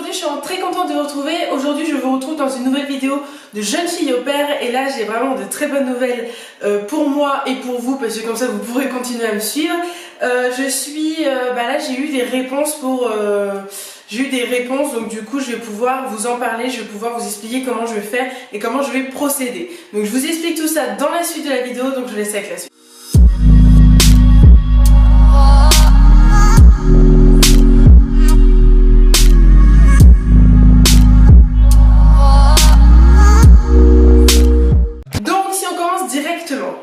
aujourd'hui, je suis très contente de vous retrouver. Aujourd'hui, je vous retrouve dans une nouvelle vidéo de jeune fille au père. Et là, j'ai vraiment de très bonnes nouvelles pour moi et pour vous, parce que comme ça, vous pourrez continuer à me suivre. Là, j'ai eu des réponses donc du coup, je vais pouvoir vous en parler, je vais pouvoir vous expliquer comment je vais faire et comment je vais procéder. Donc, je vous explique tout ça dans la suite de la vidéo, donc je vous laisse avec la suite.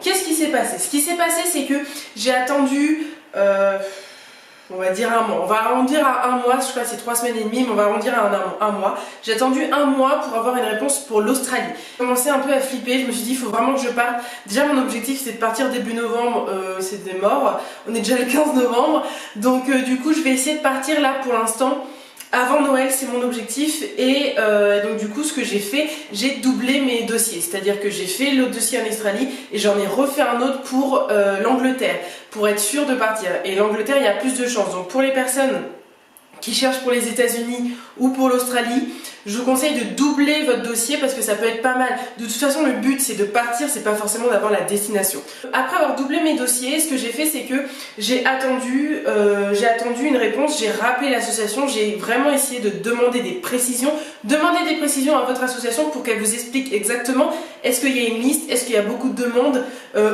Qu'est-ce qui s'est passé? Ce qui s'est passé, c'est que j'ai attendu, on va dire un mois. On va arrondir à un mois, je crois que c'est 3 semaines et demie, mais on va arrondir à un mois. J'ai attendu un mois pour avoir une réponse pour l'Australie. J'ai commencé un peu à flipper, je me suis dit, il faut vraiment que je parte. Déjà, mon objectif, c'est de partir début novembre, c'était mort. On est déjà le 15 novembre, donc du coup, je vais essayer de partir là pour l'instant. Avant Noël, c'est mon objectif et donc du coup ce que j'ai fait, j'ai doublé mes dossiers, c'est-à-dire que j'ai fait l'autre dossier en Australie et j'en ai refait un autre pour l'Angleterre, pour être sûr de partir. Et l'Angleterre, il y a plus de chances. Donc pour les personnes qui cherchent pour les États-Unis ou pour l'Australie, je vous conseille de doubler votre dossier parce que ça peut être pas mal. De toute façon, le but c'est de partir, c'est pas forcément d'avoir la destination. Après avoir doublé mes dossiers, ce que j'ai fait, c'est que j'ai attendu une réponse, j'ai rappelé l'association, j'ai vraiment essayé de demander des précisions. Demandez des précisions à votre association pour qu'elle vous explique exactement est-ce qu'il y a une liste, est-ce qu'il y a beaucoup de demandes,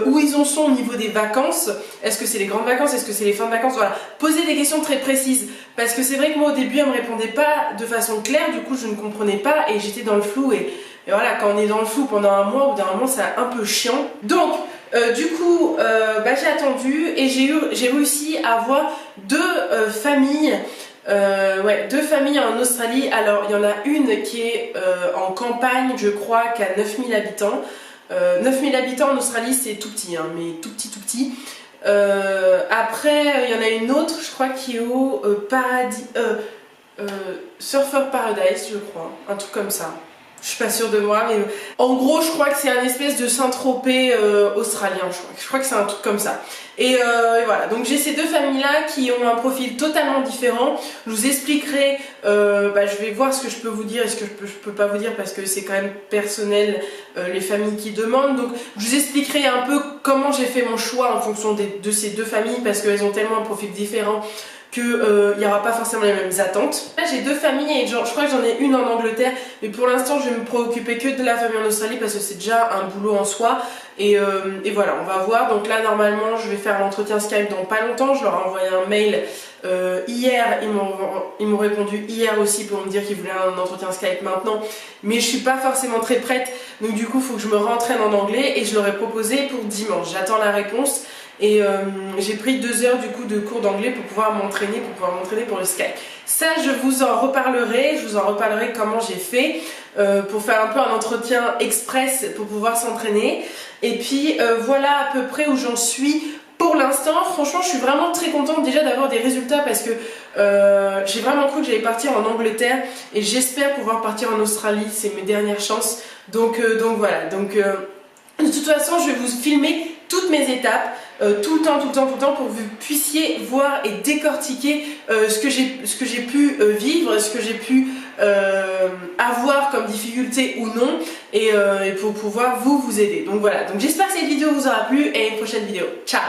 où ils en sont au niveau des vacances, est-ce que c'est les grandes vacances, est-ce que c'est les fins de vacances, voilà. Posez des questions très précises parce que c'est vrai que moi au début elle me répondait pas de façon claire, du coup je ne comprenais pas et j'étais dans le flou et voilà, quand on est dans le flou pendant un mois, au bout d'un moment c'est un peu chiant. Donc j'ai attendu et j'ai réussi à avoir deux familles en Australie. Alors il y en a une qui est en campagne, je crois, qui a 9000 habitants. 9000 habitants en Australie, c'est tout petit, hein, mais tout petit. Après, il y en a une autre, je crois, qui est au Surfer Paradise, je crois, un truc comme ça. Je suis pas sûre de moi, mais en gros, je crois que c'est un espèce de Saint-Tropez australien, je crois que c'est un truc comme ça. Et voilà, donc j'ai ces deux familles-là qui ont un profil totalement différent. Je vous expliquerai, je vais voir ce que je peux vous dire et ce que je peux pas vous dire parce que c'est quand même personnel, les familles qui demandent. Donc je vous expliquerai un peu comment j'ai fait mon choix en fonction de ces deux familles parce qu'elles ont tellement un profil différent qu'il n'y aura pas forcément les mêmes attentes. Là j'ai deux familles et je crois que j'en ai une en Angleterre, mais pour l'instant je vais me préoccuper que de la famille en Australie parce que c'est déjà un boulot en soi. Et voilà, on va voir. Donc là normalement je vais faire l'entretien Skype dans pas longtemps. Je leur ai envoyé un mail hier, ils m'ont répondu hier aussi pour me dire qu'ils voulaient un entretien Skype maintenant, mais je suis pas forcément très prête, donc du coup il faut que je me rentraîne en anglais et je leur ai proposé pour dimanche. J'attends la réponse. Et j'ai pris 2 heures du coup de cours d'anglais pour pouvoir m'entraîner pour le Skype. Ça je vous en reparlerai, comment j'ai fait pour faire un peu un entretien express pour pouvoir s'entraîner. Et puis voilà à peu près où j'en suis pour l'instant. Franchement je suis vraiment très contente déjà d'avoir des résultats parce que j'ai vraiment cru que j'allais partir en Angleterre et j'espère pouvoir partir en Australie, c'est mes dernières chances. Donc voilà, de toute façon je vais vous filmer toutes mes étapes, tout le temps pour que vous puissiez voir et décortiquer ce que j'ai pu vivre, ce que j'ai pu avoir comme difficulté ou non et pour pouvoir vous aider. Donc voilà, donc j'espère que cette vidéo vous aura plu et à une prochaine vidéo. Ciao!